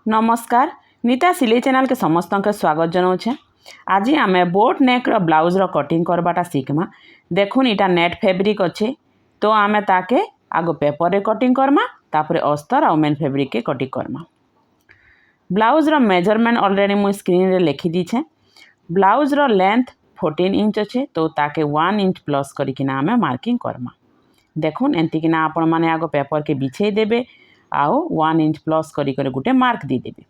नमस्कार नीता सिलाई चैनल के समस्त के स्वागत जनाऊे। आज आम बोट नेक ब्लाउज कटिंग करवाटा शिखमा। देखुन इटा नेट फैब्रिक अच्छे तो आम ताके आगो पेपर रे कटिंग करमा तापर अस्तर आ मेन फैब्रिक के कटिंग करमा। ब्लाउज रो मेजरमेंट ऑलरेडी मुझे स्क्रीन रे लिखी दीछे। ब्लाउज रो लेंथ 14 इंच अच्छे तो ताके 1 इंच प्लस करिकिना आम मार्किंग करमा। देखुन एंतिकिना आपण माने आगो पेपर के बिछे देबे आओ 1 इंच प्लस करी गोटे मार्क दी देबे।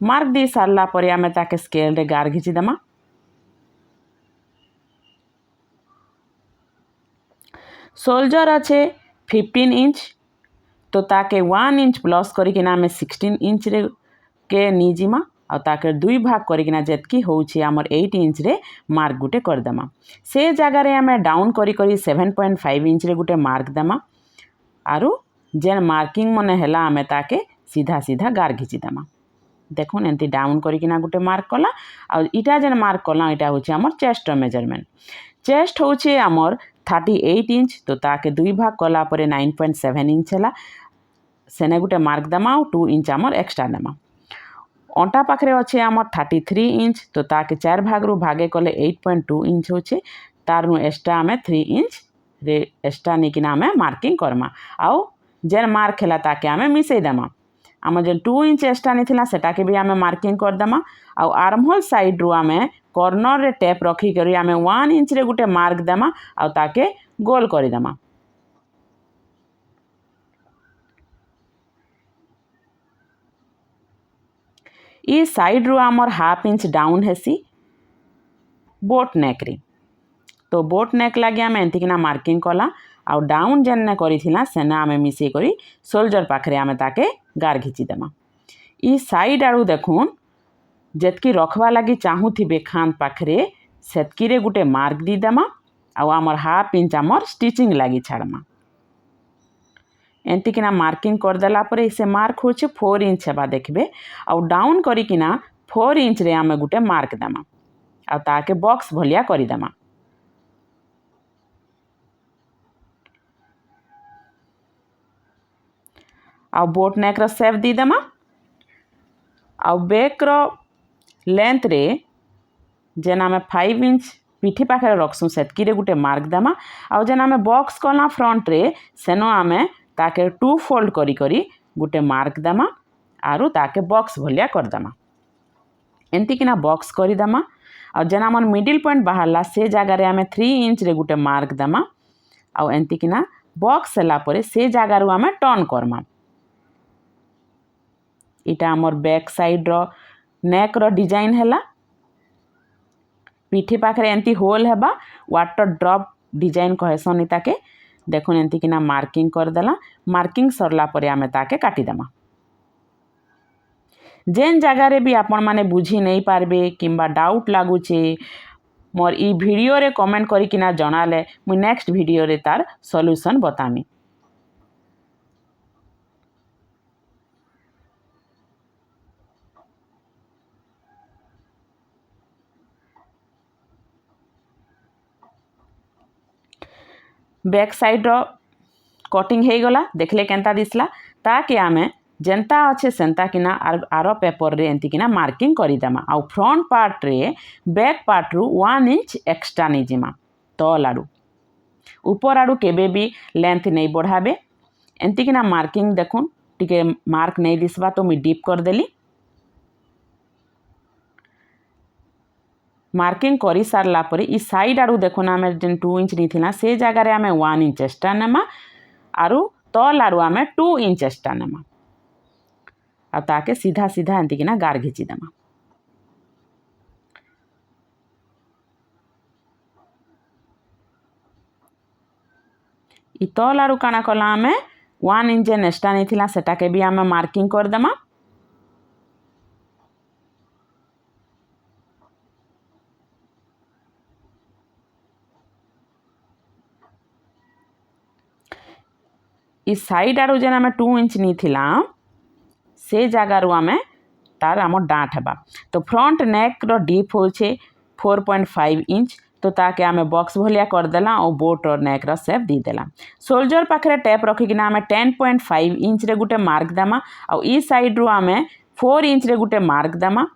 मार्क दी सारला परे आमे ताके स्केल रे गार घिची दमा। सोल्जर अच्छे 15 इंच तो ताके 1 इंच प्लस करिकिना आमे 16 इंच रे के निजिमा और ताके दुई भाग करिकिना जेतकी होउछि हमर 8 इंच रे मार्क गुटे कर दमा। से जगह रे आमे डाउन करी 7.5 इंच रे गुटे मार्क दमा आरु जेन मार्किंग मन हैला आमे ताके सीधा सीधा गार घिची दमा। देखुन एंती डाउन करिकिना गुटे मार्क कला और इटा जेन मार्क कला इटा होछि हमर चेस्ट मेजरमेंट। चेस्ट होछि हमर 38 इंच तो ताके दुई भाग कला परे 9.7 इंच हैला सेने गुटे मार्क दमा और 2 इंच हमर एक्स्ट्रा दमा। अंटा पाखरे अच्छे हमर 33 इंच तो ताके 4 भाग रु भागे कले 8.2 इंच होछि तारनु एक्स्ट्रा आमे 3 इंच रे एक्स्ट्रा निकिना आमे मार्किंग करमा आउ जेन मार्क हैला ताके आमे मिसई दमा। आम जेन 2 इंच एक्स्ट्रा नहीं सेटा के भी आमे मार्किंग कर दमा आउ आर्महोल साइड रु आमे कॉर्नर रे टेप रखी करी आमे 1 इंच रे गुटे मार्क दमा आउ ताके गोल करी दमा। ई साइड रु आमर हाफ इंच डाउन हेसी बोट नेक रे तो बोट नेक लगे आम एंतिकिना मार्किंग कला आउ डाउन जेन ने करिथिला सेना आमे मिसई करी सोल्जर पाखरे आमे ताके गार घिची देमा। ई साइड आड़ू देखुन जेतकी रखवा लगी चाहूथिबे खान पाखरे सेतकी रे गुटे मार्क दी देमा आउ आमर हाफ इंच आमर स्टिचिंग लगी छाड़मा। एंतिकिना मार्किंग कर देला परे से मार्क होचे 4 इंच हेबा देखबे आउ डाउन करिकिना 4 इंच रे आमे गुटे मार्क देमा आउ ताके बॉक्स भलिया करी देमा। आउ बोट नेक रो शेप दी देमा आउ बैक रो लेंथ रे जेन आमे 5 इंच पिठी पाखे रखसु सेतकी रे गुटे मार्क देमा आउ जेन आमे बॉक्स कला फ्रंट रे सेनो आमे ताके 2 फोल्ड करी करी गुटे मार्क देमा आरु ताके बॉक्स भलिया कर देमा। एंतिकिना बॉक्स करी देमा आउ जेन आमर मिडिल पॉइंट बाहरला से जगह रे आमे 3 इंच रे गुटे मार्क देमा आउ एंतिकिना बॉक्स हैला परे से जगह रु आमे टर्न करमा। इटा आमर बैक साइड रो नेक रो डिजाइन हैला पिठी पाखरे एंती होल हेबा वाटर ड्रॉप डिजाइन कहसन ताके। देखुन एंती किना मार्किंग कर देला मार्किंग सरला परे आमे ताके काटी देमा। जेन जगह रे भी आपण माने बुझी नहीं पारबे किंबा डाउट लागुचे मोर ई वीडियो रे कमेंट करी किना जणाले मु नेक्स्ट वीडियो रे तार सॉल्यूशन बतामी। बैक साइड रो कटिंग हे गला देखले केंता दिसला ताके आमे जेंता अच्छे सेंता किना आरो पेपर रे एंती किना मार्किंग करी देमा आउ फ्रंट पार्ट रे बैक पार्ट रु 1 इंच एक्स्ट्रा नहीं जिमा तल आड़ू ऊपर आड़ू केबे भी लेंथ नहीं बढ़ाबे। एंती किना मार्किंग देखुन टिके मार्क नहीं दिसबा तो मुई डीप कर देली। मार्किंग करी सारला परे ई साइड आड़ू देखुन आमे जेन 2 इंच नहीं थिला से जगह रे आमे 1 इंच एक्स्ट्रा नेमा आरु तल आड़ू आमे 2 इंच एक्स्ट्रा नेमा आ ताके सीधा सीधा एंती किना गार घिची देमा। ई तल आड़ू काना कला आमे 1 इंच जेन एक्स्ट्रा नहीं थिला सेटाके भी आमे मार्किंग कर देमा। इस साइड आड़ू जेन आमे 2 इंच नहीं थिला से जगह रु आमे तार आम डाँट हेबा तो फ्रंट नेक रो डीप होचे 4.5 इंच तो ताके आमे बॉक्स भलिया करदेला और बोट और नेक रो शेप दीदेला। सोल्जर पाखे टेप रखिकिना आमे 10.5 इंच रे गुटे मार्क देमा और ई साइड रु आमे 4 इंच रे गुटे मार्क देमा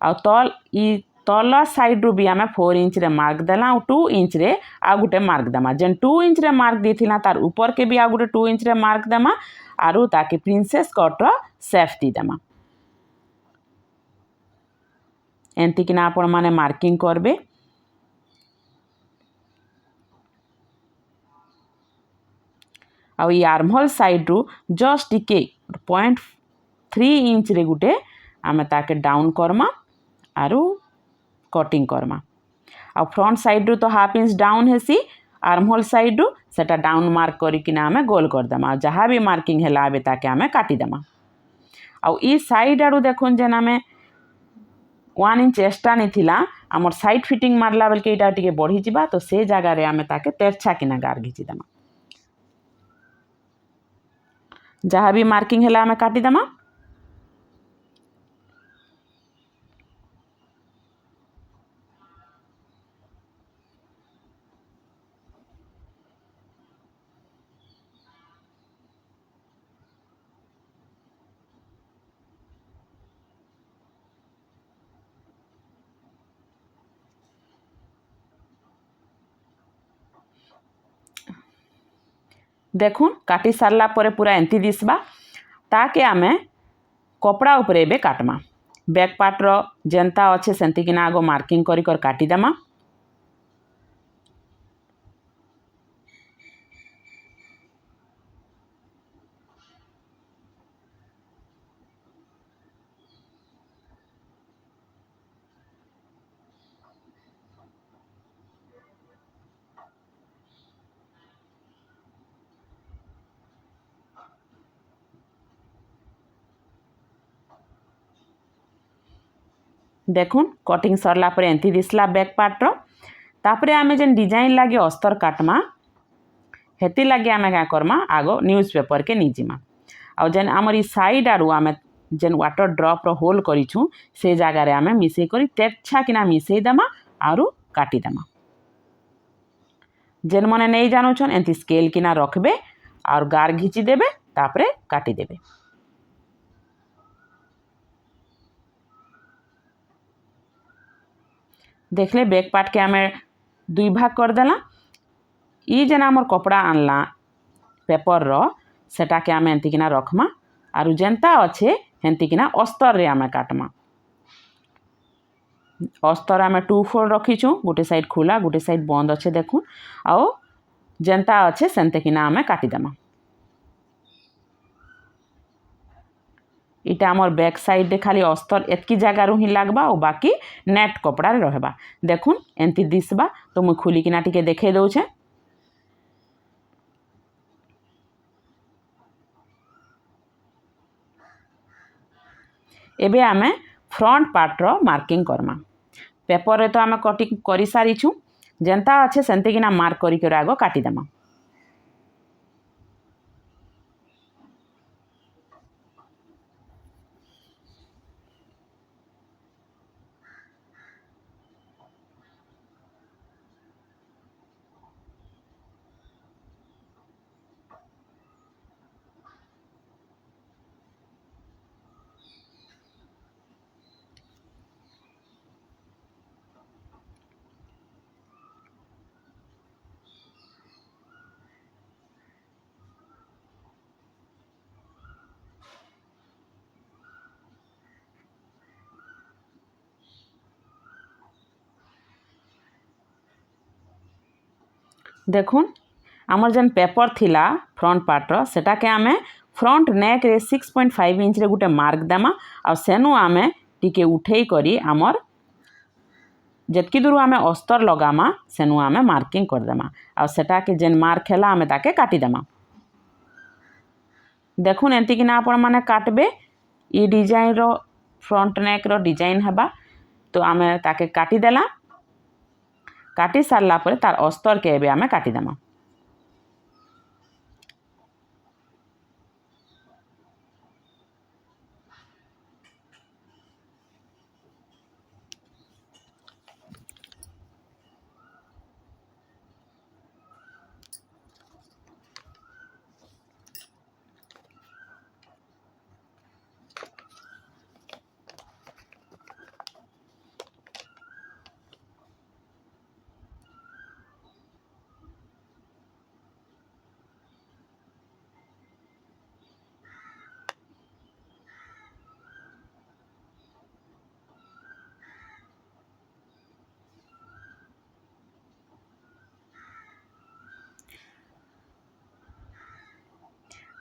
और तल साइड रु भी आमे 4 इंच रे मार्क देला और 2 इंच रे आ गुटे मार्क देमा। जेन 2 इंच रे मार्क देथिला तार ऊपर के भी आ गुटे 2 इंच रे मार्क देमा आरु ताके प्रिंसेस कट रो शेप दी देमा। एंती किना आपण माने मार्किंग करबे। आ ई आर्महोल साइड रु जस्ट टिके 0.3 इंच रे गुटे आमे ताके डाउन करमा आरु कटिंग करमा। आ फ्रंट साइड रु तो हाफ इंच डाउन हेसी आर्महोल साइड रु सेटा डाउन मार्क करिकिना आमे गोल करदेमा। जहाँ भी मार्किंग हैला आबे ताके आमे काटी देमा। आ ई साइड आडू देखुन जेन आमे 1 इंच एक्स्ट्रा नहीं थिला आमर साइड फिटिंग मारला बेल के इटा टिके बढ़ी जिबा तो से जगह रे आमे ताके तेरछा किना गार घिची देमा। जहाँ भी मार्किंग हैला आमे काटी देमा। देखुन काटी सारला परे पूरा एंती दिसबा ताके आमे कपड़ा उपरे एबे काटमा। बैक पार्ट रो जेंता अच्छे सेंती किना आगो मार्किंग करी कर काटी देमा। देखुन कटिंग सरला परे एंती दिसला बैक पार्ट रो। तापरे आमे जेन डिजाइन लागे अस्तर काटमा हेती लागे आमे क्या करमा आगो न्यूज़पेपर के नीजिमा। आ जेन आमर ई साइड आडू आमे जेन वाटर ड्रॉप रो होल करिछु से जगह रे आमे मिसेई करी तेरछा किना मिसेई देमा आरु काटी देमा। जेन मने नहीं जानुछन एंती स्केल किना रखबे और गार घिची देबे तापरे काटी देबे। देखले बैक पार्ट के आमे 2 भाग कर देला। ई जेन आमर कपड़ा आनला पेपर रो सेटा के आमे एंती किना रखमा आरु जेंता अच्छे हेंती किना अस्तर रे आमे काटमा। अस्तर आमे 2 फोल्ड रखीछु गोटे साइड खुला गोटे साइड बंद अच्छे देखुन आओ जेंता अच्छे सेंते किना आमे काटी देमा। इटा आमर बैक साइड रे खाली अस्तर एतकी जगह रु ही लागबा और बाकी नेट कपड़ा रे रहबा। देखुन एंती दिसबा तो मु खुली किना टिके देखे दउछे। एबे आमे फ्रंट पार्ट रो मार्किंग करमा। पेपर रे तो आमे कटिंग करी सारिछु जेंता अच्छे सेंते किना मार्क करी कर आगो काटी देमा। देखुन आमर जेन पेपर थिला फ्रंट पार्ट रो सेटा के आमे फ्रंट नेक रे 6.5 इंच रे गुटे मार्क देमा आ सेनु आमे टिके उठेई करी आमर जेतकी दूर आमे अस्तर लगामा सेनु आमे मार्किंग कर देमा आ सेटा के जेन मार्क हैला आमे ताके काटी देमा। देखुन एंती किना आपण माने काटबे ई डिजाइन रो फ्रंट नेक रो डिजाइन हेबा तो आमे ताके काटी देला। काटी सारला परे तार अस्तर के एबे आमे काटी देमा।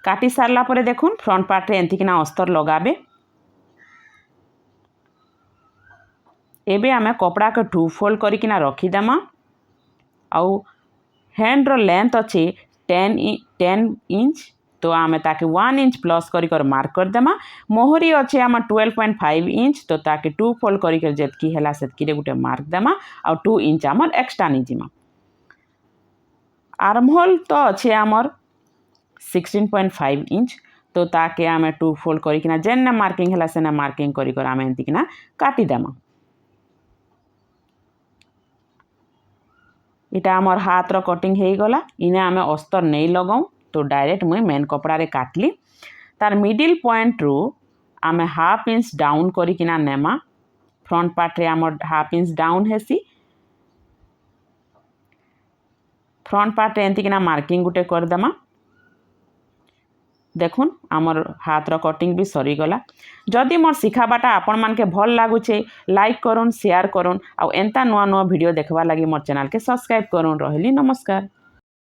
काटी सारला परे देखुन फ्रंट पार्ट रे एंतिकिना अस्तर लगाबे। एबे आमे कपड़ा के 2 फोल्ड करिकिना रखीदेमा। आउ हैंड रो लेंथ अच्छे 10 इंच तो आमे ताके 1 इंच प्लस कर मार्क कर देमा। मोहरी अच्छे आम 12.5 इंच तो ताके 2 फोल्ड कर जेतकी हैला सेतकी रे गुटे मार्क देमा। आउ 2 इंच आमर एक्स्ट्रा निजिमा। आर्महोल तो अच्छे आमर 16.5 इंच तो ताके आमे 2 फोल्ड करिकिना जेन्ना मार्किंग हैला सेना मार्किंग कर आमे एंतिकिना काटी देमा। इटा आमर हाथ रो कटिंग हो गला। इने आमे अस्तर नहीं लगाऊँ तो डायरेक्ट मुई मेन कपड़ा रे काटली। तार मिडिल पॉइंट रु आमे हाफ इंच डाउन करिकिना नेमा। फ्रंट पार्ट रे आमर हाफ इंच डाउन हेसी। फ्रंट पार्ट रे एंतिकिना मार्किंग गुटे कर देमा। देखुन आमर हाथ रो कटिंग भी सरी गला। जदि मोर सिखाबाटा आपण मानके भल लागुचे लाइक करुन शेयर करुन। आ एंता नुआ नुआ वीडियो देखवा लगी मोर चैनल के सब्सक्राइब करुन। रहली नमस्कार।